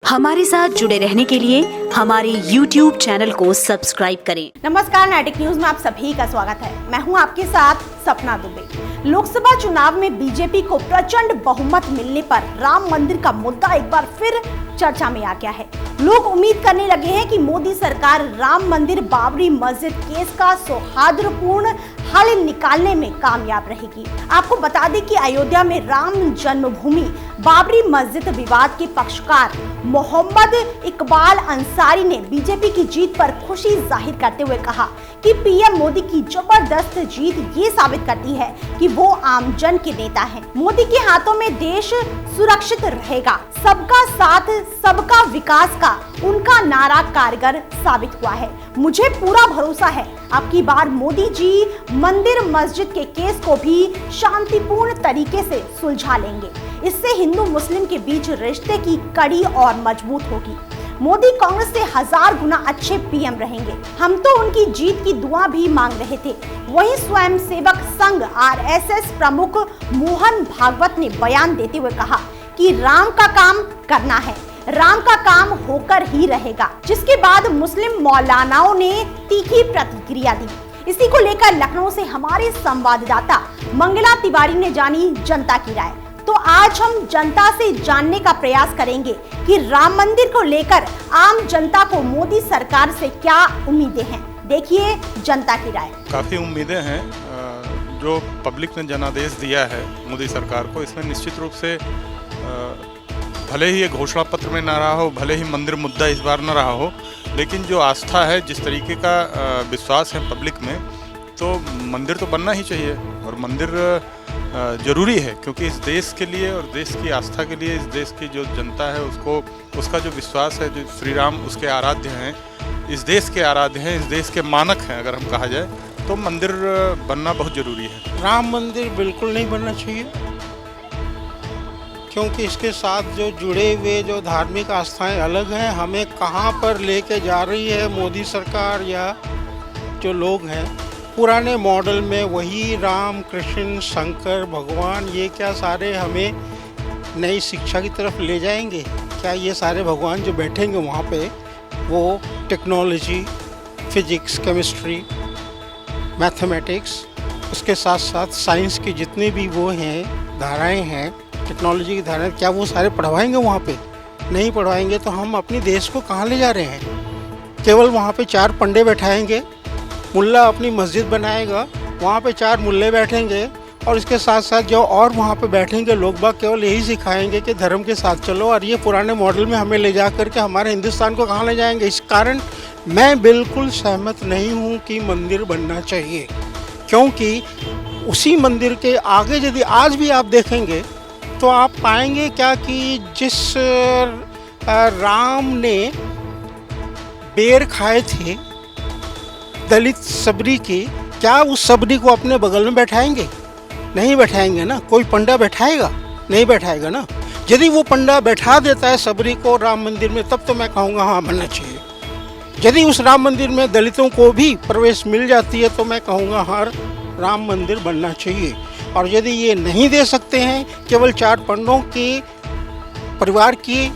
हमारे साथ जुड़े रहने के लिए हमारे YouTube चैनल को सब्सक्राइब करें। नमस्कार, नाटिक न्यूज में आप सभी का स्वागत है। मैं हूं आपके साथ सपना दुबे। लोकसभा चुनाव में बीजेपी को प्रचंड बहुमत मिलने पर राम मंदिर का मुद्दा एक बार फिर चर्चा में आ गया है। लोग उम्मीद करने लगे हैं कि मोदी सरकार राम मंदिर बाबरी मस्जिद केस का सौहार्दपूर्ण हल निकालने में कामयाब रहेगी। आपको बता दें कि अयोध्या में राम जन्मभूमि बाबरी मस्जिद विवाद के पक्षकार मोहम्मद इकबाल अंसारी ने बीजेपी की जीत पर खुशी जाहिर करते हुए कहा कि पीएम मोदी की जबरदस्त जीत ये साबित करती है कि वो आमजन के नेता हैं। मोदी के हाथों में देश सुरक्षित रहेगा। सबका साथ सबका विकास का उनका नारा कारगर साबित हुआ है। मुझे पूरा भरोसा है आपकी बार मोदी जी मंदिर मस्जिद के केस को भी शांतिपूर्ण तरीके से सुलझा लेंगे। इससे हिंदू मुस्लिम के बीच रिश्ते की कड़ी और मजबूत होगी। मोदी कांग्रेस से 1000 गुना अच्छे पीएम रहेंगे। हम तो उनकी जीत की दुआ भी मांग रहे थे। वहीं स्वयं सेवक संघ आरएसएस प्रमुख मोहन भागवत ने बयान देते हुए कहा कि राम का काम करना है, राम का काम होकर ही रहेगा। जिसके बाद मुस्लिम मौलानाओं ने तीखी प्रतिक्रिया दी। इसी को लेकर लखनऊ से हमारे संवाददाता मंगला तिवारी ने जानी जनता की राय। तो आज हम जनता से जानने का प्रयास करेंगे कि राम मंदिर को लेकर आम जनता को मोदी सरकार से क्या उम्मीदें हैं। देखिए जनता की राय। काफ़ी उम्मीदें हैं जो पब्लिक ने जनादेश दिया है मोदी सरकार को। इसमें निश्चित रूप से भले ही ये घोषणा पत्र में ना रहा हो, भले ही मंदिर मुद्दा इस बार ना रहा हो, लेकिन जो आस्था है, जिस तरीके का विश्वास है पब्लिक में, तो मंदिर तो बनना ही चाहिए। और मंदिर ज़रूरी है क्योंकि इस देश के लिए और देश की आस्था के लिए, इस देश की जो जनता है उसको, उसका जो विश्वास है, जो श्री राम उसके आराध्य हैं, इस देश के आराध्य हैं, इस देश के मानक हैं अगर हम कहा जाए, तो मंदिर बनना बहुत ज़रूरी है। राम मंदिर बिल्कुल नहीं बनना चाहिए क्योंकि इसके साथ जो जुड़े हुए जो धार्मिक आस्थाएं अलग हैं। हमें कहां पर लेके जा रही है मोदी सरकार या जो लोग हैं, पुराने मॉडल में वही राम कृष्ण शंकर भगवान, ये क्या सारे हमें नई शिक्षा की तरफ ले जाएंगे? क्या ये सारे भगवान जो बैठेंगे वहाँ पे वो टेक्नोलॉजी, फिजिक्स, केमिस्ट्री, मैथमेटिक्स, उसके साथ साथ साइंस की जितनी भी वो हैं धाराएं हैं, टेक्नोलॉजी की धाराएं, क्या वो सारे पढ़वाएंगे वहाँ पे? नहीं पढ़वाएंगे तो हम अपने देश को कहाँ ले जा रहे हैं? केवल वहाँ पे 4 पंडे बैठाएंगे, मुल्ला अपनी मस्जिद बनाएगा, वहाँ पे 4 मुल्ले बैठेंगे और इसके साथ साथ जो और वहाँ पे बैठेंगे लोग बाग केवल यही सिखाएंगे कि धर्म के साथ चलो, और ये पुराने मॉडल में हमें ले जा करके हमारे हिंदुस्तान को कहाँ ले जाएंगे? इस कारण मैं बिल्कुल सहमत नहीं हूँ कि मंदिर बनना चाहिए, क्योंकि उसी मंदिर के आगे यदि आज भी आप देखेंगे तो आप पाएंगे क्या कि जिस राम ने बेर खाए थे दलित सबरी की, क्या उस सबरी को अपने बगल में बैठाएंगे? नहीं बैठाएंगे ना। कोई पंडा बैठाएगा? नहीं बैठाएगा ना। यदि वो पंडा बैठा देता है सबरी को राम मंदिर में, तब तो मैं कहूँगा हाँ बनना चाहिए। यदि उस राम मंदिर में दलितों को भी प्रवेश मिल जाती है तो मैं कहूँगा हाँ राम मंदिर बनना चाहिए। और यदि ये नहीं दे सकते हैं, केवल 4 पंडों के परिवार की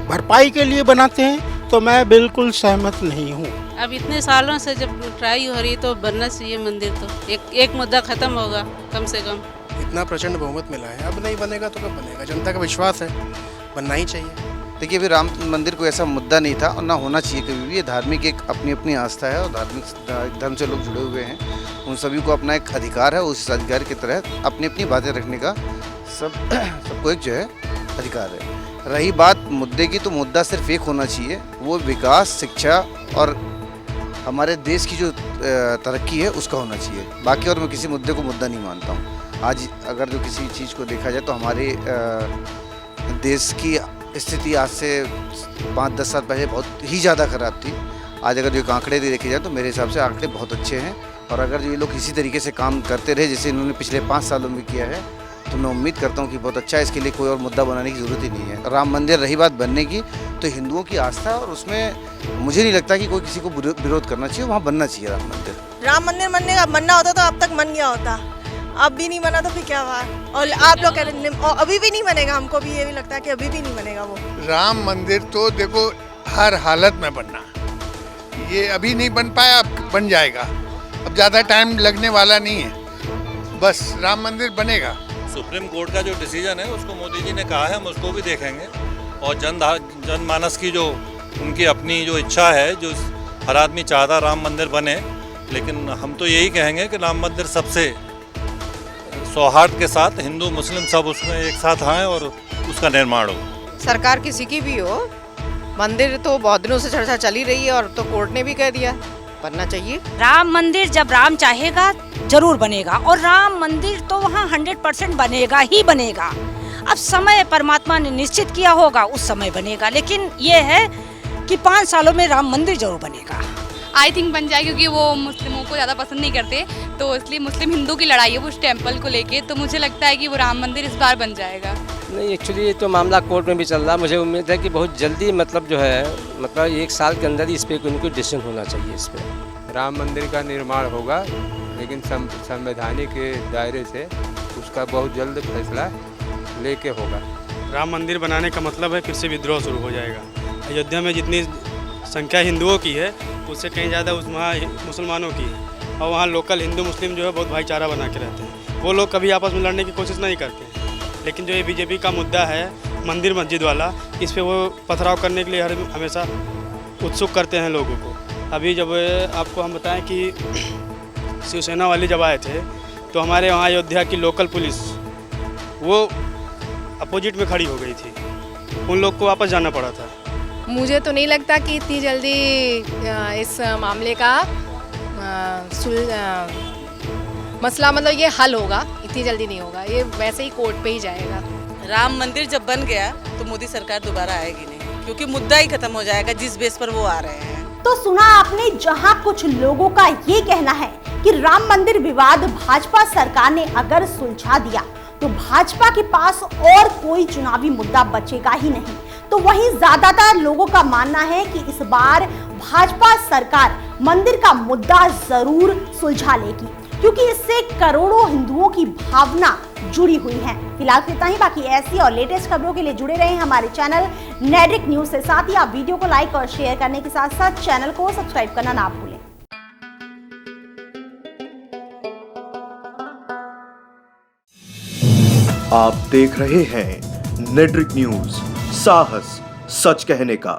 भरपाई के लिए बनाते हैं, तो मैं बिल्कुल सहमत नहीं हूँ। अब इतने सालों से जब ट्राई हो रही तो बनना चाहिए मंदिर, तो एक मुद्दा खत्म होगा कम से कम। इतना प्रचंड बहुमत मिला है, अब नहीं बनेगा तो कब बनेगा? जनता का विश्वास है, बनना ही चाहिए। देखिए, अभी राम मंदिर कोई ऐसा मुद्दा नहीं था और ना होना चाहिए कभी भी। ये धार्मिक एक अपनी अपनी आस्था है और धार्मिक धर्म से लोग जुड़े हुए हैं, उन सभी को अपना एक अधिकार है। उस अधिकार के तहत अपनी अपनी बातें रखने का सबको एक जो है अधिकार है। रही बात मुद्दे की, तो मुद्दा सिर्फ एक होना चाहिए, वो विकास, शिक्षा और हमारे देश की जो तरक्की है उसका होना चाहिए। बाकी और मैं किसी मुद्दे को मुद्दा नहीं मानता हूँ। आज अगर जो किसी चीज़ को देखा जाए तो हमारे देश की स्थिति आज से 5-10 साल पहले बहुत ही ज़्यादा ख़राब थी। आज अगर जो आंकड़े देखे जाए तो मेरे हिसाब से आंकड़े बहुत अच्छे हैं। और अगर ये लोग इसी तरीके से काम करते रहे जैसे इन्होंने पिछले 5 सालों में किया है, तो मैं उम्मीद करता हूँ कि बहुत अच्छा है। इसके लिए कोई और मुद्दा बनाने की ज़रूरत ही नहीं है। राम मंदिर रही बात बनने की, तो हिंदुओं की आस्था और उसमें मुझे नहीं लगता कि कोई किसी को विरोध करना चाहिए। वहाँ बनना चाहिए राम मंदिर। राम मंदिर बनना होता तो अब तक बन गया होता। अब भी नहीं बना तो फिर क्या हुआ? और आप लोग कह रहे हैं और अभी भी नहीं बनेगा, हमको भी ये भी लगता है कि अभी भी नहीं बनेगा वो। राम मंदिर तो देखो हर हालत में बनना, ये अभी नहीं बन पाया, अब बन जाएगा। अब ज़्यादा टाइम लगने वाला नहीं है, बस राम मंदिर बनेगा। सुप्रीम कोर्ट का जो डिसीजन है उसको मोदी जी ने कहा है, हम उसको भी देखेंगे। और जनमानस की जो उनकी अपनी जो इच्छा है, जो हर आदमी चाहता राम मंदिर बने, लेकिन हम तो यही कहेंगे कि राम मंदिर सबसे सौहार्द के साथ हिंदू मुस्लिम सब उसमें एक साथ आएँ और उसका निर्माण हो। सरकार किसी की भी हो, मंदिर तो बहुत दिनों से चर्चा चली रही है और तो कोर्ट ने भी कह दिया बनना चाहिए। राम मंदिर जब राम चाहेगा जरूर बनेगा, और राम मंदिर तो वहाँ 100% बनेगा ही बनेगा। अब समय परमात्मा ने निश्चित किया होगा, उस समय बनेगा, लेकिन ये है कि 5 सालों में राम मंदिर जरूर बनेगा। आई थिंक बन जाए, क्योंकि वो मुस्लिमों को ज़्यादा पसंद नहीं करते, तो इसलिए मुस्लिम हिंदू की लड़ाई है उस टेम्पल को लेके, तो मुझे लगता है कि वो राम मंदिर इस बार बन जाएगा। नहीं, एक्चुअली ये तो मामला कोर्ट में भी चल रहा है। मुझे उम्मीद है कि बहुत जल्दी मतलब जो है 1 साल के अंदर ही इस पर उनको डिसीजन होना चाहिए। इस पर राम मंदिर का निर्माण होगा, लेकिन संवैधानिक दायरे से उसका बहुत जल्द फैसला लेके होगा। राम मंदिर बनाने का मतलब है फिर से विद्रोह शुरू हो जाएगा। अयोध्या में जितनी संख्या हिंदुओं की है उससे कहीं ज़्यादा वहाँ मुसलमानों की है, और वहाँ लोकल हिंदू मुस्लिम जो है बहुत भाईचारा बना के रहते हैं। वो लोग कभी आपस में लड़ने की कोशिश नहीं करते हैं। लेकिन जो ये बीजेपी का मुद्दा है मंदिर मस्जिद वाला, इस पे वो पथराव करने के लिए हमेशा उत्सुक करते हैं लोगों को। अभी जब आपको हम बताएं कि शिवसेना वाले जब आए थे तो हमारे वहाँ अयोध्या की लोकल पुलिस वो अपोजिट में खड़ी हो गई थी, उन लोग को वापस जाना पड़ा था। मुझे तो नहीं लगता कि इतनी जल्दी इस मामले का मसला मतलब ये हल होगा, इतनी जल्दी नहीं होगा, ये वैसे ही कोर्ट पे ही जाएगा। राम मंदिर जब बन गया तो मोदी सरकार दोबारा आएगी नहीं, क्योंकि मुद्दा ही खत्म हो जाएगा जिस बेस पर वो आ रहे हैं। तो सुना आपने, जहां कुछ लोगों का ये कहना है कि राम मंदिर विवाद भाजपा सरकार ने अगर सुलझा दिया तो भाजपा के पास और कोई चुनावी मुद्दा बचेगा ही नहीं, तो वहीं ज्यादातर लोगों का मानना है कि इस बार भाजपा सरकार मंदिर का मुद्दा जरूर सुलझा लेगी, क्योंकि इससे करोड़ों हिंदुओं की भावना जुड़ी हुई है। फिलहाल इतना ही, बाकी ऐसी और लेटेस्ट खबरों के लिए जुड़े रहें हमारे चैनल नेडिक न्यूज से। साथ ही आप वीडियो को लाइक और शेयर करने के साथ साथ चैनल को सब्सक्राइब करना ना भूलें। आप देख रहे हैं नेडिक न्यूज, साहस सच कहने का।